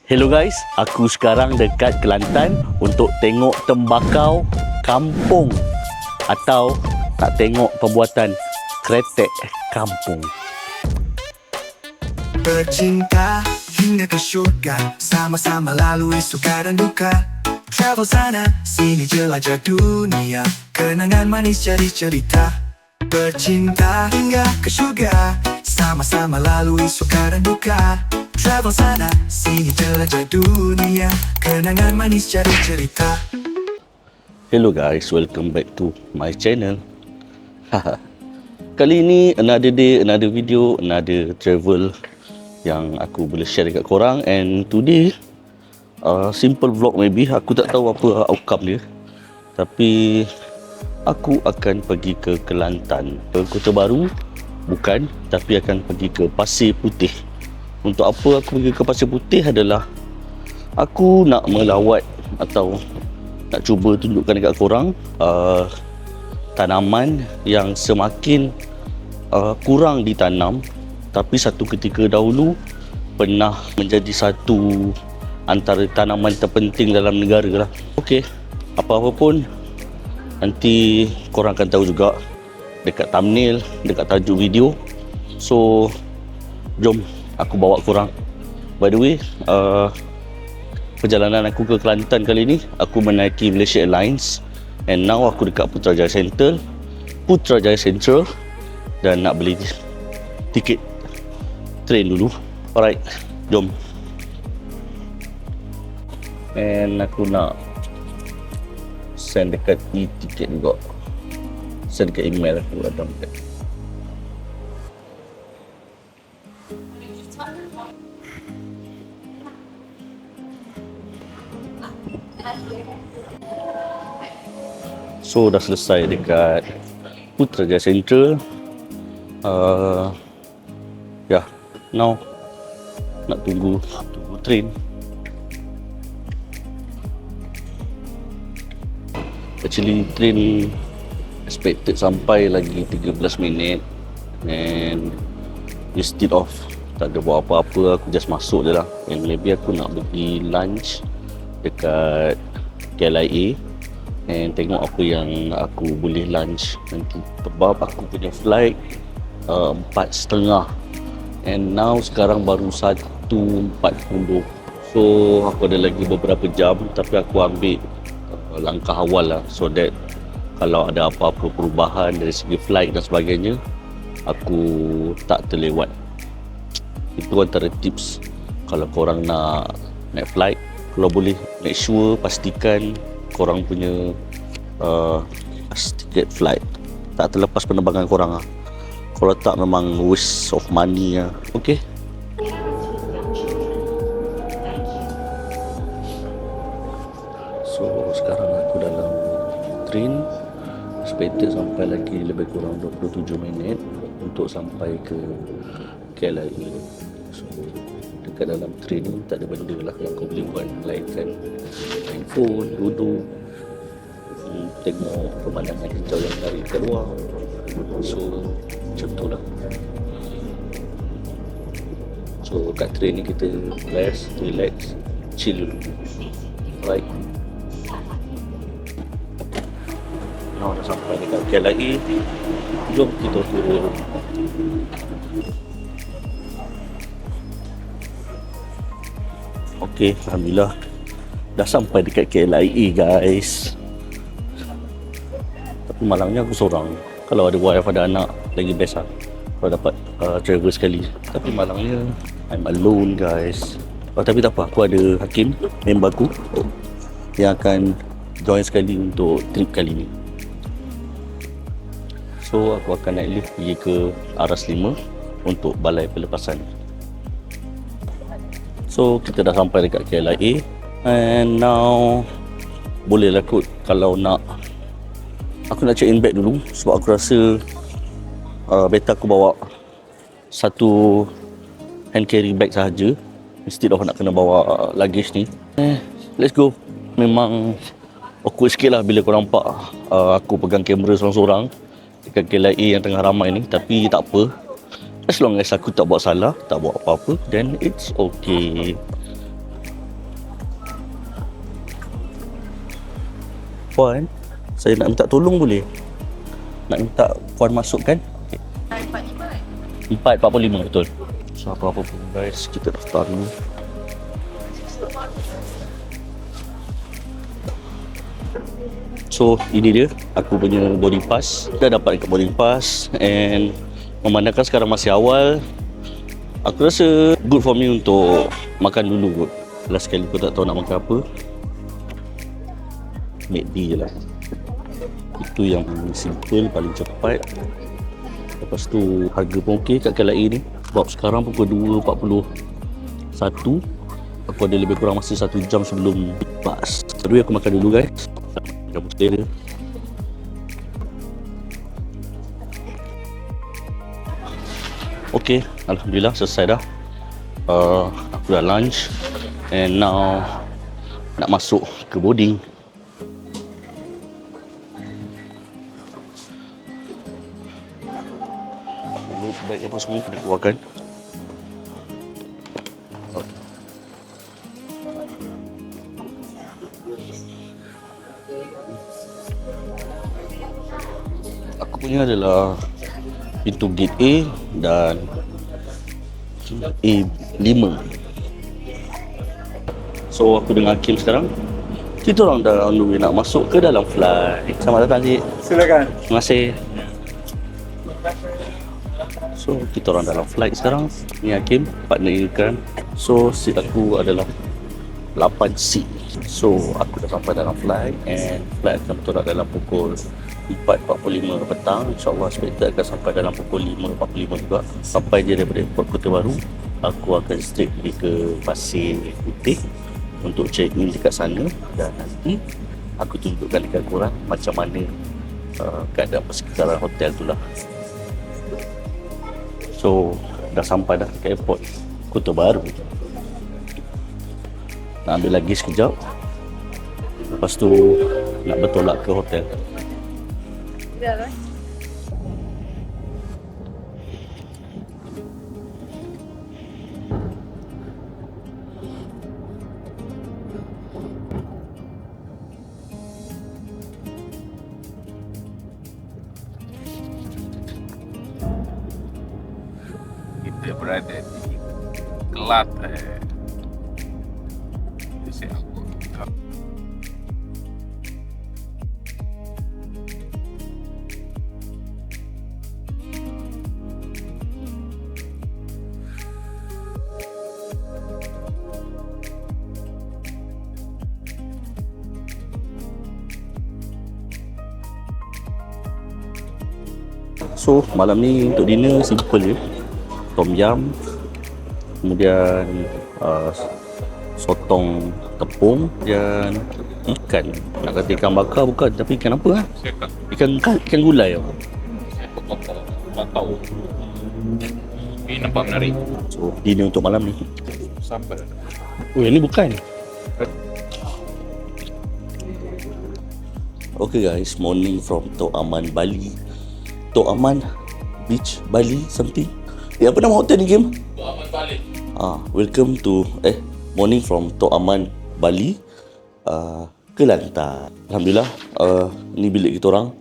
Hello guys, aku sekarang dekat Kelantan untuk tengok tembakau kampung atau nak tengok pembuatan kretek kampung. Bercinta hingga ke syurga, sama-sama lalui suka dan duka. Travel sana sini jelajah dunia, kenangan manis jadi cerita. Bercinta hingga ke syurga, sama-sama lalui suka dan duka. Travel sana sini jelajah dunia, kenangan manis jadi cerita. Hello guys, welcome back to my channel. Kali ini another day, another video, another travel yang aku boleh share dekat korang. And today simple vlog maybe. Aku tak tahu apa outcome dia, tapi aku akan pergi ke Kelantan, ke Kota Baru. Bukan, tapi akan pergi ke Pasir Putih. Untuk apa aku pergi ke Pasir Putih adalah aku nak melawat atau nak cuba tunjukkan dekat korang tanaman yang semakin kurang ditanam, tapi satu ketika dahulu pernah menjadi satu antara tanaman terpenting dalam negara lah. Okey, apa-apa pun nanti korang akan tahu juga dekat thumbnail, dekat tajuk video. So jom aku bawa korang. By the way, perjalanan aku ke Kelantan kali ni aku menaiki Malaysia Airlines, and now aku dekat Putrajaya Central dan nak beli tiket train dulu. Alright, jom. And aku nak send dekat e-ticket juga, send dekat email aku ada dekat. So dah selesai dekat Putrajaya Central. Now nak tunggu train. Actually train expected sampai lagi 13 minit, and instead of tak ada buat apa-apa, aku just masuk je lah. And maybe aku nak pergi lunch dekat KLIA and tengok apa yang aku boleh lunch nanti. Sebab aku punya flight 4.30, and now sekarang baru 1.40. So aku ada lagi beberapa jam, tapi aku ambil langkah awal lah, so that kalau ada apa-apa perubahan dari segi flight dan sebagainya, aku tak terlewat. Itu antara tips kalau korang nak naik flight. Kalau boleh, make sure pastikan korang punya tiket flight tak terlepas penerbangan korang lah. Kalau tak, memang waste of money lah. Okay, so sekarang aku dalam train, expected sampai lagi lebih kurang 27 minit untuk sampai ke KLIA. So dekat dalam train ni tak ada benda lah yang kau boleh buat melainkan main phone, duduk, tengok pemandangan hijau yang menarik kat luar. So macam tu lah. So kat train ni kita rest, relax, chill dulu. Right, now dah sampai dekat KLIA. Jom kita turun. Okay, alhamdulillah dah sampai dekat KLIA guys. Tapi malangnya aku seorang. Kalau ada wife, ada anak, lagi best lah kalau dapat travel sekali. Tapi malangnya I'm alone guys. Tapi tak apa, aku ada Hakim, member aku, yang akan join sekali untuk trip kali ni. So aku akan naik lift pergi ke Aras 5 untuk balai pelepasan. So kita dah sampai dekat KLIA, and now bolehlah kot kalau nak. Aku nak check in bag dulu sebab aku rasa better aku bawa satu hand carry bag sahaja instead of nak kena bawa luggage ni. Let's go. Memang awkward sikit lah bila korang nampak aku pegang kamera seorang-seorang dekat KLIA yang tengah ramai ni. Tapi tak apa, as long as aku tak buat salah, tak buat apa-apa, then it's okay. Puan, saya nak minta tolong boleh? Nak minta Puan masukkan? Okay. 4.45 betul. So apa-apa pun guys, kita daftar dulu. So ini dia aku punya boarding pass. Dah dapat dekat boarding pass, and memandangkan sekarang masih awal, aku rasa good for me untuk makan dulu kot. Last sekali aku tak tahu nak makan apa, McD je lah. Itu yang simple, paling cepat. Lepas tu harga pun okey kat KLIA ni. Sebab sekarang pukul 2.41, aku ada lebih kurang masa 1 jam sebelum bas. Jadi aku makan dulu guys. Jam selera. Okey, alhamdulillah selesai dah. Aku dah lunch, and now nak masuk ke boarding. Bag apa semua kena keluarkan. Aku punya adalah pintu gate A dan A5. So aku dengan Hakim sekarang, kita orang dah on the way nak masuk ke dalam flight. Selamat datang Cik. Silakan. Terima kasih. So kita orang dalam flight sekarang. Ni Hakim, partner Ikran. So seat aku adalah 8 seat. So aku dah sampai dalam flight, and flight akan bertolak dalam pukul 4.45 petang. InsyaAllah expected akan sampai dalam pukul 5.45 juga. Sampai je daripada airport Kota Baru, aku akan straight pergi ke Pasir Putih untuk check in dekat sana, dan nanti aku tunjukkan dekat korang macam mana keadaan persekitaran hotel tu lah. So dah sampai dah ke airport Kota Baru. Nak ambil lagi sekejap, lepas tu nak bertolak ke hotel. Kita berada di Kelantan. Di Singapura. So malam ni untuk dinner simple je. Tom yum, kemudian sotong tepung dan ikan. Nak kata ikan bakar bukan, tapi ikan apa lah? Ikan gulai apa? Tahu. Ini nampak menarik. So dinner untuk malam ni. Sambal. Oh yang ni bukan. Okay guys, morning from Tok Aman Bali. Tok Aman Beach Bali something. Apa nama hotel ni Game? Tok Aman Bali. Welcome to morning from Tok Aman Bali, Kelantan. Alhamdulillah, ni bilik kita orang.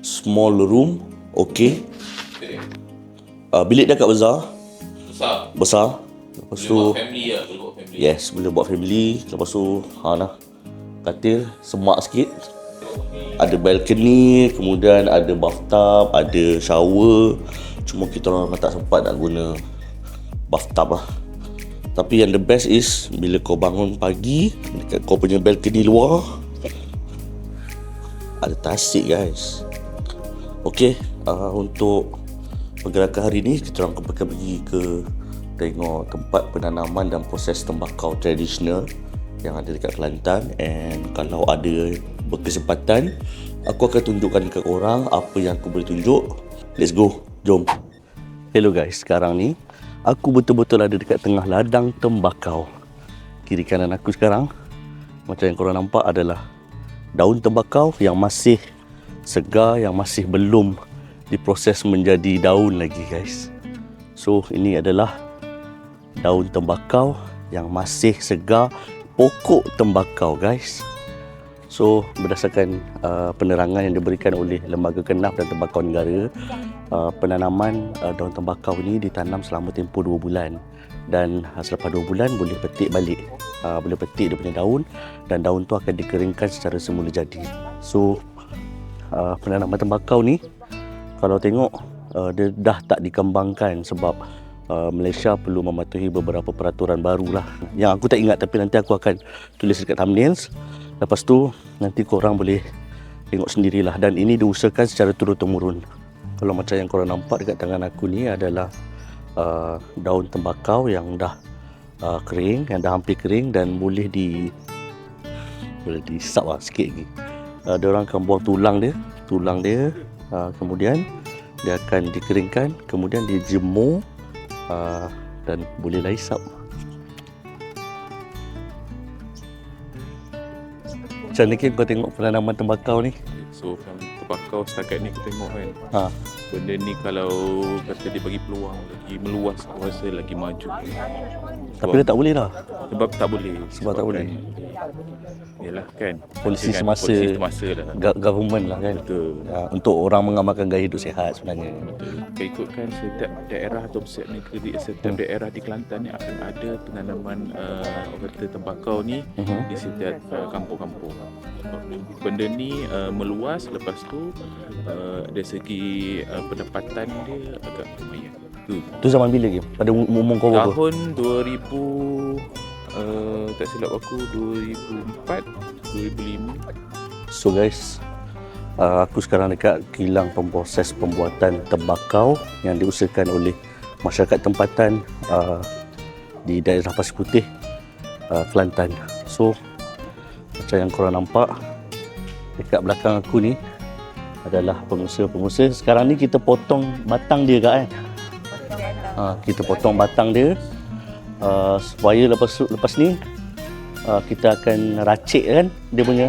Small room, okay. Bilik dia kat besar. Besar. Lepas tu Family lah, boleh buat family. yes, boleh buat family. Lepas tu katil semak sikit. Ada balcony, kemudian ada bathtub, ada shower. Cuma kita orang memang tak sempat nak guna bathtub lah. Tapi yang the best is bila kau bangun pagi, dekat kau punya balcony luar ada tasik guys. Okay, untuk pergerakan hari ni kita orang akan pergi ke tengok tempat penanaman dan proses tembakau tradisional yang ada dekat Kelantan. And kalau ada berkesempatan, aku akan tunjukkan ke korang apa yang aku boleh tunjuk. Let's go, jom. Hello guys, sekarang ni aku betul-betul ada dekat tengah ladang tembakau. Kiri kanan aku sekarang, macam yang korang nampak, adalah daun tembakau yang masih segar, yang masih belum diproses menjadi daun lagi guys. So ini adalah daun tembakau yang masih segar, pokok tembakau guys. So berdasarkan penerangan yang diberikan oleh Lembaga Kenaf dan Tembakau Negara, penanaman daun tembakau ni ditanam selama tempoh 2 bulan, dan selepas 2 bulan boleh petik balik, boleh petik dia punya daun, dan daun tu akan dikeringkan secara semula jadi. So penanaman tembakau ni kalau tengok dia dah tak dikembangkan sebab Malaysia perlu mematuhi beberapa peraturan baru lah yang aku tak ingat, tapi nanti aku akan tulis dekat thumbnails. Lepas tu nanti korang boleh tengok sendirilah, dan ini diusahakan secara turun-temurun. Kalau macam yang korang nampak dekat tangan aku ni adalah daun tembakau yang dah kering, yang dah hampir kering dan boleh disap lah sikit lagi. Diorang akan buang tulang dia, kemudian dia akan dikeringkan, kemudian dijemur dan bolehlah hisap. Macam ni kau tengok penanaman tembakau ni. So tembakau setakat ni aku tengok kan, benda ni kalau kata dia bagi peluang lagi meluas, aku rasa lagi maju. Tapi dia tak boleh lah. Sebab tak boleh. Sebab tak boleh. Yalah kan, Polisi kan, semasa, polisi semasa lah. Government lah kan. Betul. Untuk orang mengamalkan gaya hidup sihat sebenarnya. Betul. Kita ikutkan setiap daerah atau setiap negeri, setiap daerah di Kelantan ni akan ada penanaman kata tembakau ni di setiap kampung-kampung. Benda ni meluas, lepas tu dari segi pendapatan dia agak lumayan. Tu zaman bila lagi? Pada umur kau berapa? Tahun 2000, tak silap aku 2004, 2005. So guys, aku sekarang dekat kilang pemproses pembuatan tembakau yang diusahakan oleh masyarakat tempatan di daerah Pasir Putih, Kelantan. So macam yang korang nampak dekat belakang aku ni adalah pengusaha-pengusaha. Sekarang ni kita potong batang dia kan. Kita potong batang dia supaya lepas ni kita akan racik kan dia punya,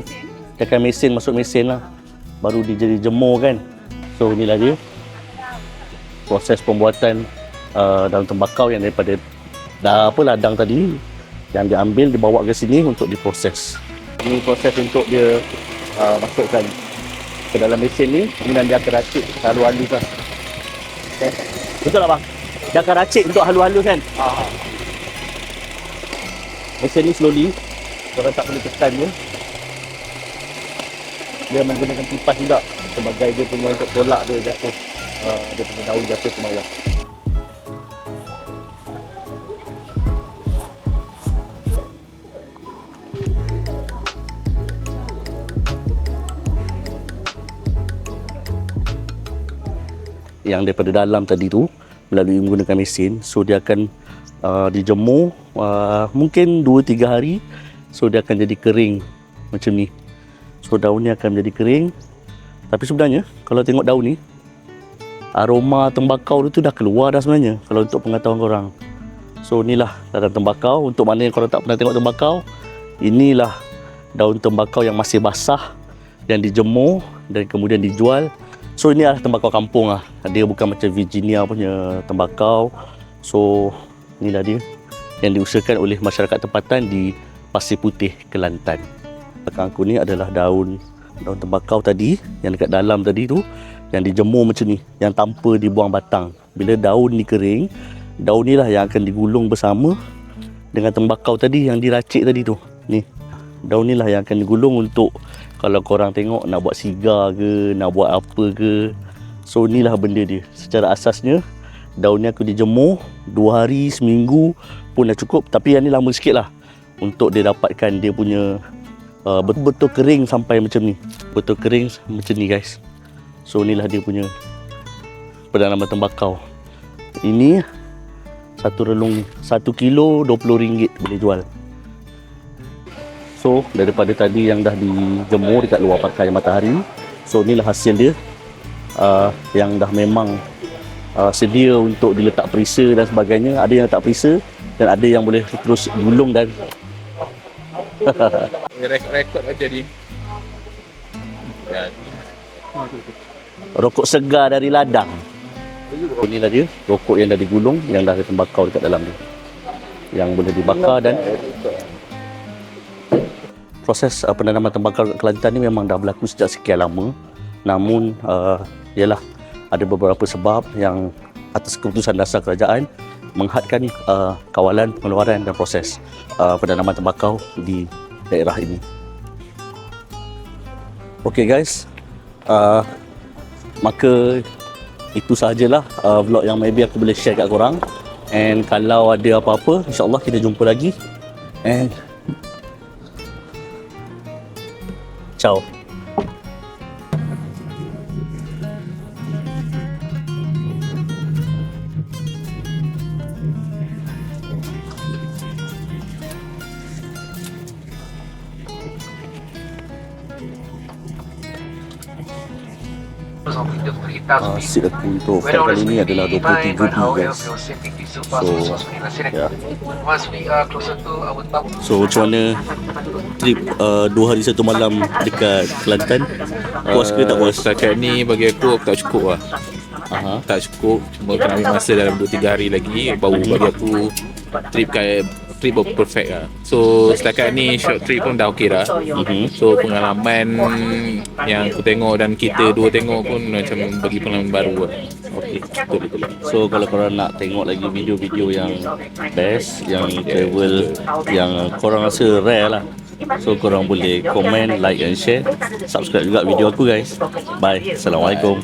dia akan masuk mesin lah, baru dia jadi jemur kan. So inilah dia proses pembuatan daun tembakau yang daripada ladang tadi yang diambil dibawa ke sini untuk diproses. Ini proses untuk dia masukkan ke dalam mesin ni, kemudian dia akan racik halus-halus lah. Okay. Betul tak bang? Dia akan racik untuk halus-halus kan? Mesin ni slowly, korang tak boleh tekan dia. Dia menggunakan pipas juga sebagai dia punya untuk tolak dia jatuh, dia punya daun jatuh ke bawah. Yang daripada dalam tadi tu melalui menggunakan mesin, so dia akan dijemur mungkin 2-3 hari. So dia akan jadi kering macam ni. So daun ni akan menjadi kering. Tapi sebenarnya kalau tengok daun ni, aroma tembakau tu dah keluar dah sebenarnya, kalau untuk pengetahuan korang. So inilah daun tembakau. Untuk mana yang korang tak pernah tengok tembakau, inilah daun tembakau yang masih basah, yang dijemur dan kemudian dijual. So ini adalah tembakau kampung lah. Dia bukan macam Virginia punya tembakau. So inilah dia yang diusahakan oleh masyarakat tempatan di Pasir Putih, Kelantan. Belakang aku ni adalah daun tembakau tadi yang dekat dalam tadi tu, yang dijemur macam ni, yang tanpa dibuang batang. Bila daun ni kering, daun ni lah yang akan digulung bersama dengan tembakau tadi yang diracik tadi tu. Ni daun ni lah yang akan digulung untuk kalau korang tengok nak buat sigar ke, nak buat apa ke. So inilah benda dia. Secara asasnya daun ni aku dijemur 2 hari, seminggu pun dah cukup. Tapi yang ni lama sikit lah untuk dia dapatkan dia punya betul-betul kering sampai macam ni. Betul kering macam ni guys. So inilah dia punya penanaman tembakau. Ini satu relung, 1 kilo RM20 boleh jual. So daripada tadi yang dah dijemur dekat luar pakai matahari, so inilah hasil dia yang dah memang sedia untuk diletak perisa dan sebagainya. Ada yang letak perisa dan ada yang boleh terus gulung dan rekod aja ni. rokok segar dari ladang. Inilah dia rokok yang dah digulung, yang dah ada tembakau dekat dalam dia, yang boleh dibakar dan proses penanaman tembakau kat Kelantan ni memang dah berlaku sejak sekian lama. Namun ialah ada beberapa sebab yang atas keputusan dasar kerajaan menghadkan kawalan, pengeluaran dan proses penanaman tembakau di daerah ini. Okay guys, maka itu sahajalah vlog yang maybe aku boleh share kat korang. And kalau ada apa-apa, insyaAllah kita jumpa lagi. And ciao. Seat aku untuk flight kali ni adalah 23B guys. So macam mana trip 2 hari 1 malam dekat Kelantan? Puas ke tak puas? Setakat ni bagi aku tak cukup lah. Tak cukup, cuma kena ambil masa dalam 2-3 hari lagi baru bagi aku trip perfect lah. So setakat ni short trip pun dah okey dah. So pengalaman yang aku tengok dan kita dua tengok pun macam bagi pengalaman baru lah. Okey, betul. So kalau korang nak tengok lagi video-video yang best, yang travel, yang korang rasa rare lah, so korang boleh komen, like and share. Subscribe juga video aku guys. Bye. Assalamualaikum.